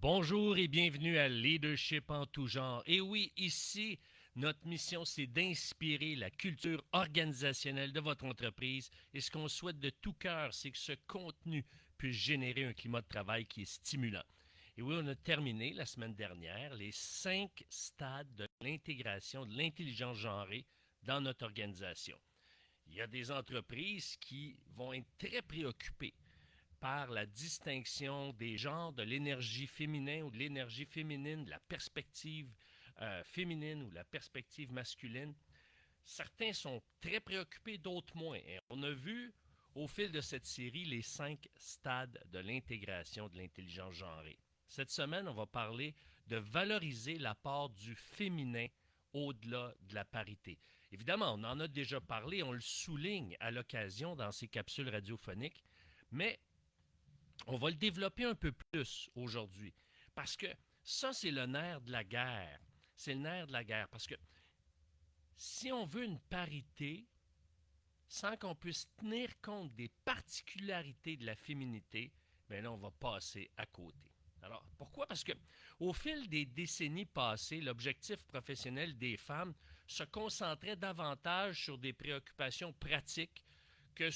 Bonjour et bienvenue à Leadership en tout genre. Et oui, ici, notre mission, c'est d'inspirer la culture organisationnelle de votre entreprise. Et ce qu'on souhaite de tout cœur, c'est que ce contenu puisse générer un climat de travail qui est stimulant. Et oui, on a terminé la semaine dernière les 5 stades de l'intégration de l'intelligence genrée dans notre organisation. Il y a des entreprises qui vont être très préoccupées par la distinction des genres, de l'énergie féminin ou de l'énergie féminine, de la perspective féminine ou de la perspective masculine. Certains sont très préoccupés, d'autres moins. Et on a vu au fil de cette série les 5 stades de l'intégration de l'intelligence genrée. Cette semaine, on va parler de valoriser l'apport du féminin au-delà de la parité. Évidemment, on en a déjà parlé, on le souligne à l'occasion dans ces capsules radiophoniques, mais on va le développer un peu plus aujourd'hui. Parce que ça, c'est le nerf de la guerre. C'est le nerf de la guerre. Parce que si on veut une parité, sans qu'on puisse tenir compte des particularités de la féminité, bien là, on va passer à côté. Alors, pourquoi? Parce que au fil des décennies passées, l'objectif professionnel des femmes se concentrait davantage sur des préoccupations pratiques que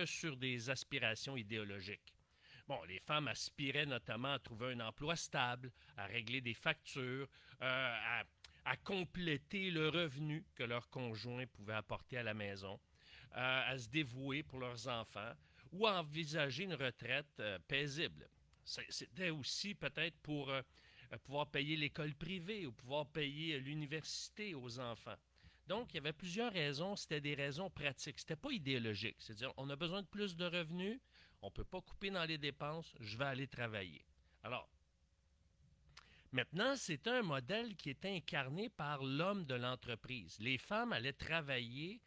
sur des aspirations idéologiques. Bon, les femmes aspiraient notamment à trouver un emploi stable, à régler des factures, à compléter le revenu que leur conjoint pouvait apporter à la maison, à se dévouer pour leurs enfants ou à envisager une retraite paisible. C'était aussi peut-être pour pouvoir payer l'école privée ou pouvoir payer l'université aux enfants. Donc, il y avait plusieurs raisons. C'était des raisons pratiques. C'était pas idéologique. C'est-à-dire, on a besoin de plus de revenus. On ne peut pas couper dans les dépenses. Je vais aller travailler. Alors, maintenant, c'est un modèle qui est incarné par l'homme de l'entreprise. Les femmes allaient travailler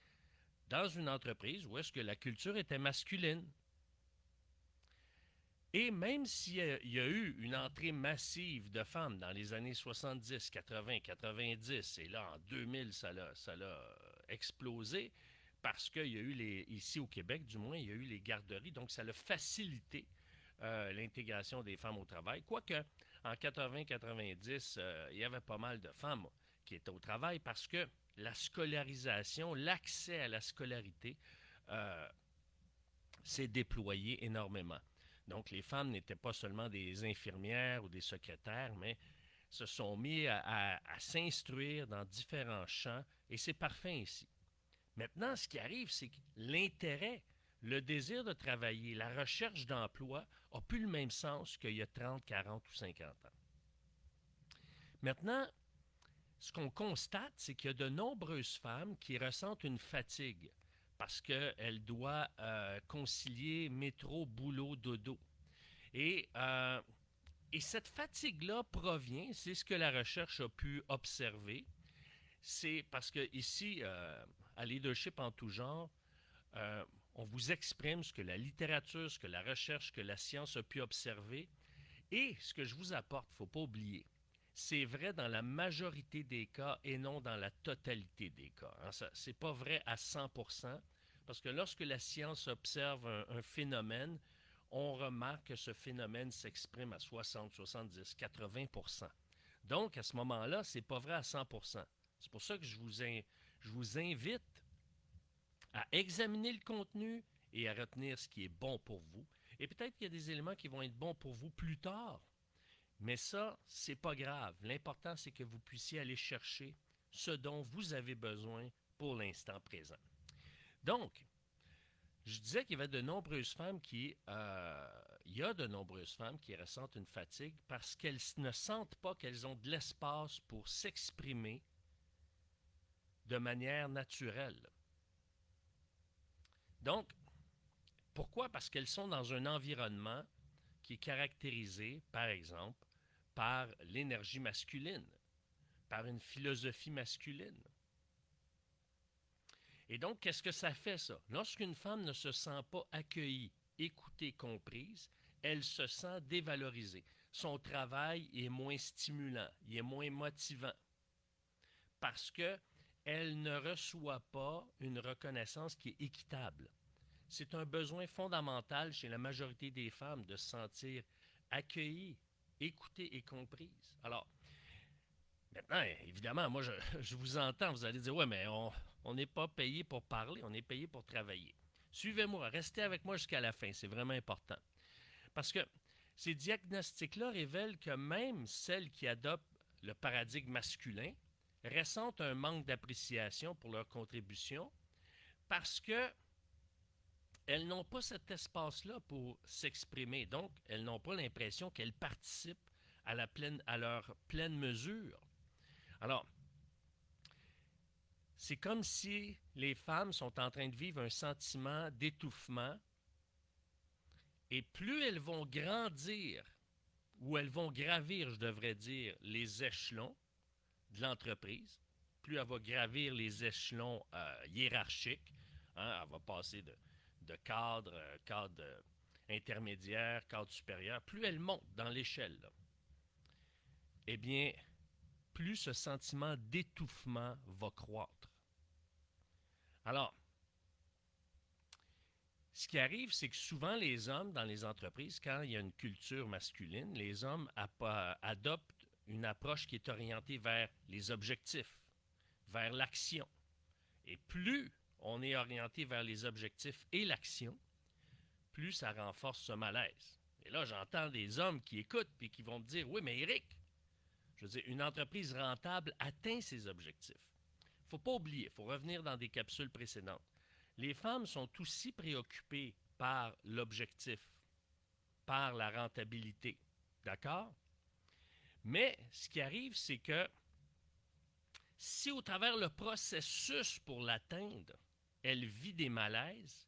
dans une entreprise où est-ce que la culture était masculine. Et même s'il y a eu une entrée massive de femmes dans les années 70, 80, 90, et là en 2000, ça l'a explosé, parce qu'il y a eu ici au Québec du moins, il y a eu les garderies, donc ça a facilité l'intégration des femmes au travail. Quoique en 80-90, il y avait pas mal de femmes qui étaient au travail parce que la scolarisation, l'accès à la scolarité euh, s'est déployé énormément. Donc, les femmes n'étaient pas seulement des infirmières ou des secrétaires, mais se sont mis à s'instruire dans différents champs, et c'est parfait ainsi. Maintenant, ce qui arrive, c'est que l'intérêt, le désir de travailler, la recherche d'emploi n'a plus le même sens qu'il y a 30, 40 ou 50 ans. Maintenant, ce qu'on constate, c'est qu'il y a de nombreuses femmes qui ressentent une fatigue parce qu'elles doivent concilier métro, boulot, dodo. Et, euh, et cette fatigue-là provient, c'est ce que la recherche a pu observer, c'est parce que ici, à Leadership en tout genre, euh, on vous exprime ce que la littérature, ce que la recherche, ce que la science a pu observer. Et ce que je vous apporte, il ne faut pas oublier, c'est vrai dans la majorité des cas et non dans la totalité des cas. Hein. Ce n'est pas vrai à 100%, parce que lorsque la science observe un phénomène, on remarque que ce phénomène s'exprime à 60, 70, 80%. Donc, à ce moment-là, ce n'est pas vrai à 100%. C'est pour ça que je vous invite à examiner le contenu et à retenir ce qui est bon pour vous. Et peut-être qu'il y a des éléments qui vont être bons pour vous plus tard, mais ça, c'est pas grave. L'important, c'est que vous puissiez aller chercher ce dont vous avez besoin pour l'instant présent. Donc, je disais qu'il y avait de nombreuses femmes il y a de nombreuses femmes qui ressentent une fatigue parce qu'elles ne sentent pas qu'elles ont de l'espace pour s'exprimer de manière naturelle. Donc, pourquoi? Parce qu'elles sont dans un environnement qui est caractérisé, par exemple, par l'énergie masculine, par une philosophie masculine. Et donc, qu'est-ce que ça fait, ça? Lorsqu'une femme ne se sent pas accueillie, écoutée, comprise, elle se sent dévalorisée. Son travail est moins stimulant, il est moins motivant, parce qu'elle ne reçoit pas une reconnaissance qui est équitable. C'est un besoin fondamental chez la majorité des femmes de se sentir accueillies, écoutée et comprise. Alors, maintenant, évidemment, moi, je vous entends, vous allez dire, ouais, mais on n'est pas payé pour parler, on est payé pour travailler. Suivez-moi, restez avec moi jusqu'à la fin, c'est vraiment important. Parce que ces diagnostics-là révèlent que même celles qui adoptent le paradigme masculin ressentent un manque d'appréciation pour leur contribution parce que elles n'ont pas cet espace-là pour s'exprimer. Donc, elles n'ont pas l'impression qu'elles participent à leur pleine mesure. Alors, c'est comme si les femmes sont en train de vivre un sentiment d'étouffement et plus elles vont grandir, ou elles vont gravir, je devrais dire, les échelons de l'entreprise, plus elle va gravir les échelons hiérarchiques, hein, elle va passer de cadre, cadre intermédiaire, cadre supérieur, plus elle monte dans l'échelle, là, eh bien, plus ce sentiment d'étouffement va croître. Alors, ce qui arrive, c'est que souvent les hommes dans les entreprises, quand il y a une culture masculine, les hommes adoptent une approche qui est orientée vers les objectifs, vers l'action. Et plus on est orienté vers les objectifs et l'action, plus ça renforce ce malaise. Et là, j'entends des hommes qui écoutent et qui vont me dire, oui, mais Éric, je veux dire, une entreprise rentable atteint ses objectifs. Il ne faut pas oublier, il faut revenir dans des capsules précédentes. Les femmes sont aussi préoccupées par l'objectif, par la rentabilité. D'accord? Mais ce qui arrive, c'est que si au travers le processus pour l'atteindre, elle vit des malaises,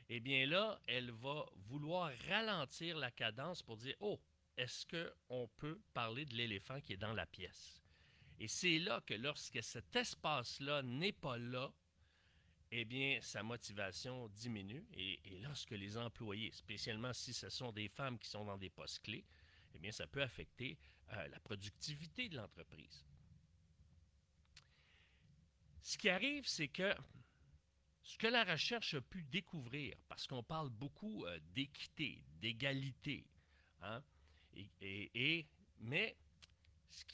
eh bien là, elle va vouloir ralentir la cadence pour dire, oh, est-ce qu'on peut parler de l'éléphant qui est dans la pièce? Et c'est là que lorsque cet espace-là n'est pas là, eh bien, sa motivation diminue. Et lorsque les employés, spécialement si ce sont des femmes qui sont dans des postes clés, eh bien, ça peut affecter la productivité de l'entreprise. Ce qui arrive, c'est que ce que la recherche a pu découvrir, parce qu'on parle beaucoup d'équité, d'égalité, hein, mais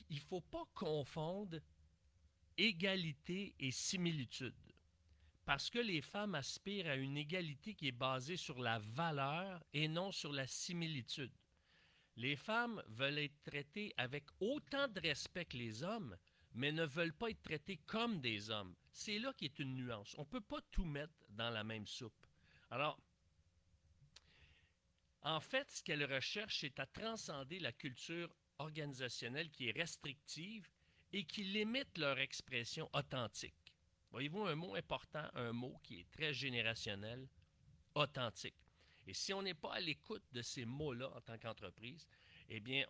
il ne faut pas confondre égalité et similitude. Parce que les femmes aspirent à une égalité qui est basée sur la valeur et non sur la similitude. Les femmes veulent être traitées avec autant de respect que les hommes, mais ne veulent pas être traitées comme des hommes. C'est là qu'il y a une nuance. On ne peut pas tout mettre dans la même soupe. Alors, en fait, ce qu'elles recherchent, c'est à transcender la culture organisationnelle qui est restrictive et qui limite leur expression authentique. Voyez-vous, un mot important, un mot qui est très générationnel, authentique. Et si on n'est pas à l'écoute de ces mots-là en tant qu'entreprise, eh bien,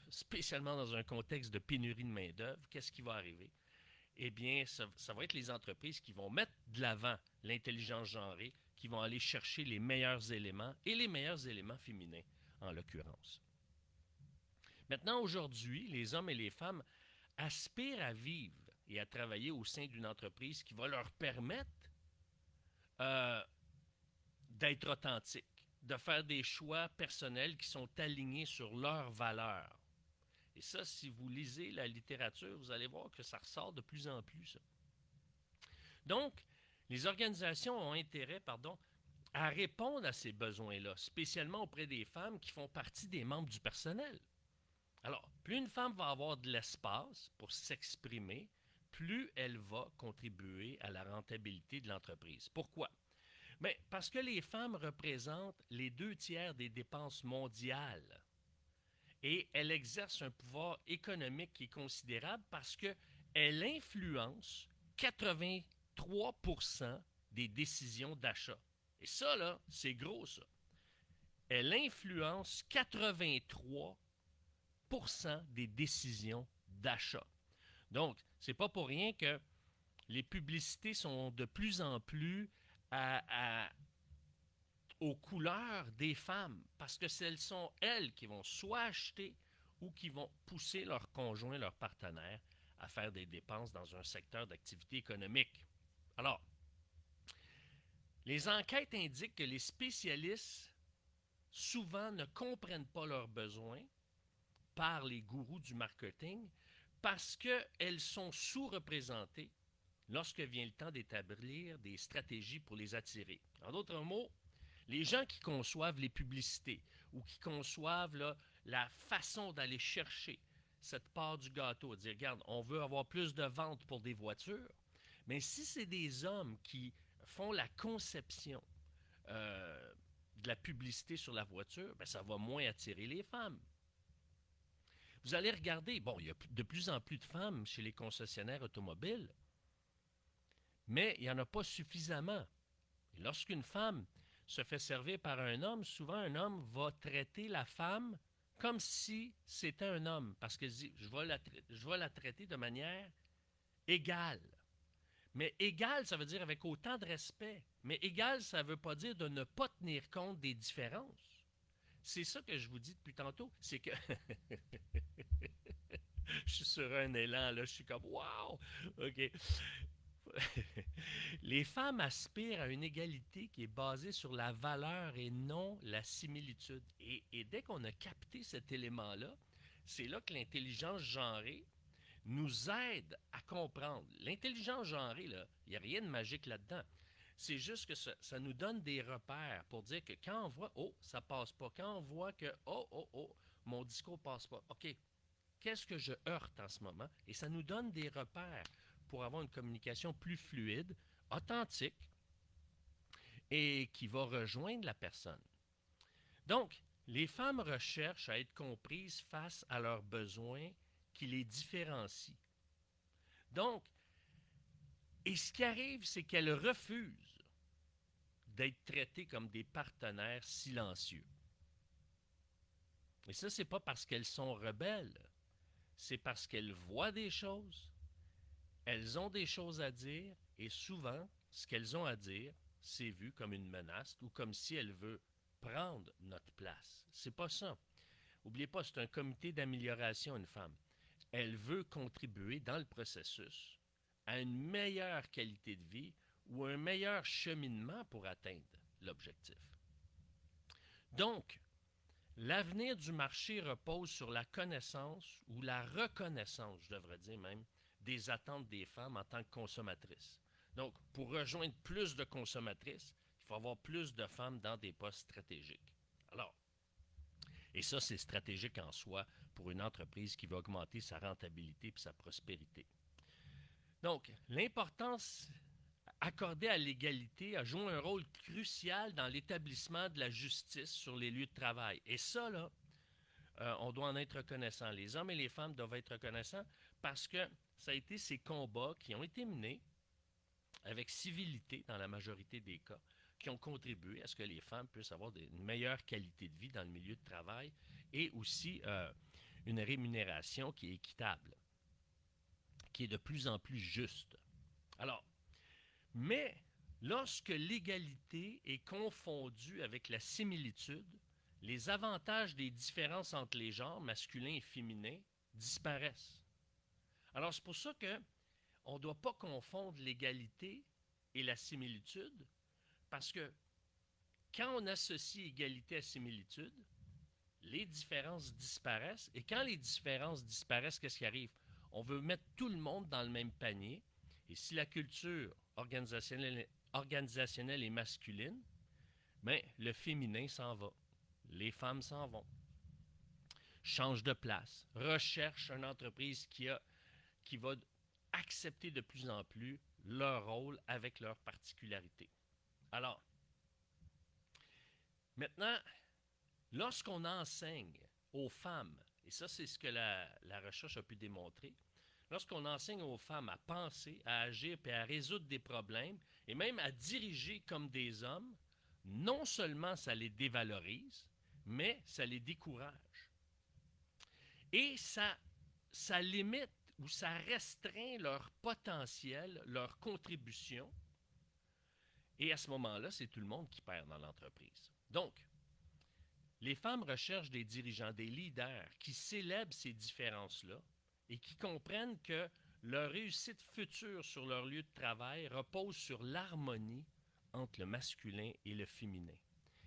spécialement dans un contexte de pénurie de main-d'œuvre, qu'est-ce qui va arriver? Eh bien, ça va être les entreprises qui vont mettre de l'avant l'intelligence genrée, qui vont aller chercher les meilleurs éléments, et les meilleurs éléments féminins, en l'occurrence. Maintenant, aujourd'hui, les hommes et les femmes aspirent à vivre et à travailler au sein d'une entreprise qui va leur permettre d'être authentiques, de faire des choix personnels qui sont alignés sur leurs valeurs. Et ça, si vous lisez la littérature, vous allez voir que ça ressort de plus en plus, ça. Donc, les organisations ont intérêt, à répondre à ces besoins-là, spécialement auprès des femmes qui font partie des membres du personnel. Alors, plus une femme va avoir de l'espace pour s'exprimer, plus elle va contribuer à la rentabilité de l'entreprise. Pourquoi? Bien, parce que les femmes représentent les 2/3 des dépenses mondiales. Et elles exercent un pouvoir économique qui est considérable parce qu'elles influencent 83% des décisions d'achat. Et ça, là, c'est gros, ça. Elle influence 83% des décisions d'achat. Donc, c'est pas pour rien que les publicités sont de plus en plus aux couleurs des femmes, parce que ce sont elles qui vont soit acheter ou qui vont pousser leur conjoint, leur partenaire, à faire des dépenses dans un secteur d'activité économique. Alors, les enquêtes indiquent que les spécialistes souvent ne comprennent pas leurs besoins par les gourous du marketing parce qu'elles sont sous-représentées lorsque vient le temps d'établir des stratégies pour les attirer. En d'autres mots, les gens qui conçoivent les publicités ou qui conçoivent là, la façon d'aller chercher cette part du gâteau, dire, regarde, on veut avoir plus de ventes pour des voitures, mais si c'est des hommes qui font la conception de la publicité sur la voiture, ben, ça va moins attirer les femmes. Vous allez regarder, bon, il y a de plus en plus de femmes chez les concessionnaires automobiles, mais il n'y en a pas suffisamment. Et lorsqu'une femme se fait servir par un homme, souvent un homme va traiter la femme comme si c'était un homme, parce qu'elle dit, je vais la traiter de manière égale. Mais égal, ça veut dire avec autant de respect. Mais égal, ça ne veut pas dire de ne pas tenir compte des différences. C'est ça que je vous dis depuis tantôt, c'est que je suis sur un élan, là, je suis comme « wow! » OK. Les femmes aspirent à une égalité qui est basée sur la valeur et non la similitude. Et dès qu'on a capté cet élément-là, c'est là que l'intelligence genrée nous aide à comprendre. L'intelligence genrée, il n'y a rien de magique là-dedans. C'est juste que ça nous donne des repères pour dire que quand on voit « oh, ça passe pas », quand on voit que « oh, mon discours passe pas », OK, qu'est-ce que je heurte en ce moment? Et ça nous donne des repères pour avoir une communication plus fluide, authentique et qui va rejoindre la personne. Donc, les femmes recherchent à être comprises face à leurs besoins qui les différencient. Donc, et ce qui arrive, c'est qu'elles refusent d'être traitées comme des partenaires silencieux. Et ça, c'est pas parce qu'elles sont rebelles, c'est parce qu'elles voient des choses, elles ont des choses à dire, et souvent, ce qu'elles ont à dire, c'est vu comme une menace ou comme si elles veulent prendre notre place. C'est pas ça. N'oubliez pas, c'est un comité d'amélioration, une femme. Elle veut contribuer dans le processus à une meilleure qualité de vie ou un meilleur cheminement pour atteindre l'objectif. Donc, l'avenir du marché repose sur la connaissance ou la reconnaissance, je devrais dire même, des attentes des femmes en tant que consommatrices. Donc, pour rejoindre plus de consommatrices, il faut avoir plus de femmes dans des postes stratégiques. Alors, et ça, c'est stratégique en soi pour une entreprise qui veut augmenter sa rentabilité et sa prospérité. Donc, l'importance accordée à l'égalité a joué un rôle crucial dans l'établissement de la justice sur les lieux de travail. Et ça, là, on doit en être reconnaissant. Les hommes et les femmes doivent être reconnaissants parce que ça a été ces combats qui ont été menés avec civilité dans la majorité des cas, qui ont contribué à ce que les femmes puissent avoir une meilleure qualité de vie dans le milieu de travail et aussi une rémunération qui est équitable, qui est de plus en plus juste. Alors, mais lorsque l'égalité est confondue avec la similitude, les avantages des différences entre les genres, masculins et féminins, disparaissent. Alors, c'est pour ça qu'on ne doit pas confondre l'égalité et la similitude, parce que quand on associe égalité à similitude, les différences disparaissent. Et quand les différences disparaissent, qu'est-ce qui arrive? On veut mettre tout le monde dans le même panier. Et si la culture organisationnelle est masculine, bien, le féminin s'en va. Les femmes s'en vont. Change de place. Recherche une entreprise qui va accepter de plus en plus leur rôle avec leurs particularités. Alors, maintenant, lorsqu'on enseigne aux femmes, et ça c'est ce que la recherche a pu démontrer, lorsqu'on enseigne aux femmes à penser, à agir et à résoudre des problèmes, et même à diriger comme des hommes, non seulement ça les dévalorise, mais ça les décourage. Et ça limite ou ça restreint leur potentiel, leur contribution. Et à ce moment-là, c'est tout le monde qui perd dans l'entreprise. Donc, les femmes recherchent des dirigeants, des leaders qui célèbrent ces différences-là et qui comprennent que leur réussite future sur leur lieu de travail repose sur l'harmonie entre le masculin et le féminin.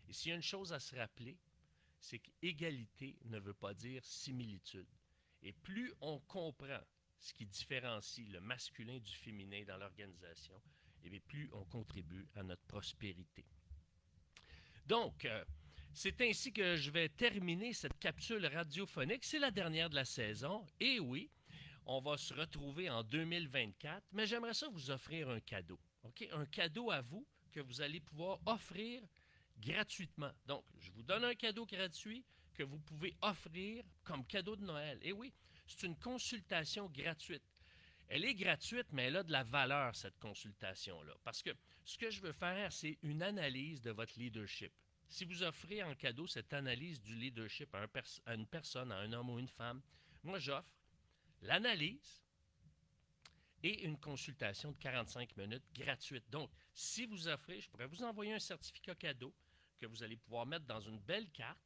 Et s'il y a une chose à se rappeler, c'est qu'égalité ne veut pas dire similitude. Et plus on comprend ce qui différencie le masculin du féminin dans l'organisation, et bien plus on contribue à notre prospérité. Donc, c'est ainsi que je vais terminer cette capsule radiophonique. C'est la dernière de la saison. Et oui, on va se retrouver en 2024, mais j'aimerais ça vous offrir un cadeau. Okay? Un cadeau à vous que vous allez pouvoir offrir gratuitement. Donc, je vous donne un cadeau gratuit que vous pouvez offrir comme cadeau de Noël. Et oui, c'est une consultation gratuite. Elle est gratuite, mais elle a de la valeur, cette consultation-là. Parce que ce que je veux faire, c'est une analyse de votre leadership. Si vous offrez en cadeau cette analyse du leadership à une personne, à un homme ou une femme, moi j'offre l'analyse et une consultation de 45 minutes gratuite. Donc, si vous offrez, je pourrais vous envoyer un certificat cadeau que vous allez pouvoir mettre dans une belle carte.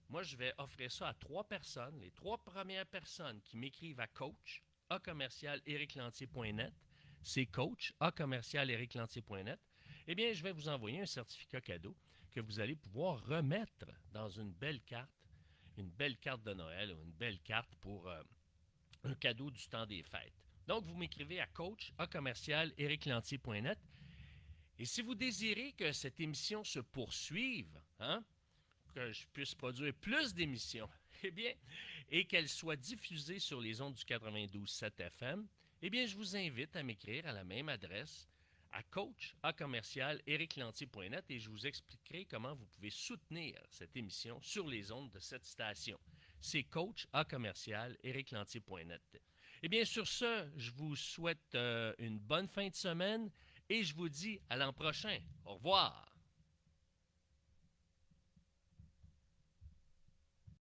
Moi, je vais offrir ça à 3 personnes. Les 3 premières personnes qui m'écrivent à coach @ericlantier.net, c'est coach @ericlantier.net, eh bien, je vais vous envoyer un certificat cadeau que vous allez pouvoir remettre dans une belle carte de Noël ou une belle carte pour un cadeau du temps des fêtes. Donc, vous m'écrivez à coach @ericlantier.net. Et si vous désirez que cette émission se poursuive, que je puisse produire plus d'émissions, eh bien, et qu'elle soit diffusée sur les ondes du 92.7 FM, eh bien, je vous invite à m'écrire à la même adresse à coach@ericlantier.net et je vous expliquerai comment vous pouvez soutenir cette émission sur les ondes de cette station. C'est coach@ericlantier.net. Eh bien, sur ce, je vous souhaite une bonne fin de semaine et je vous dis à l'an prochain. Au revoir.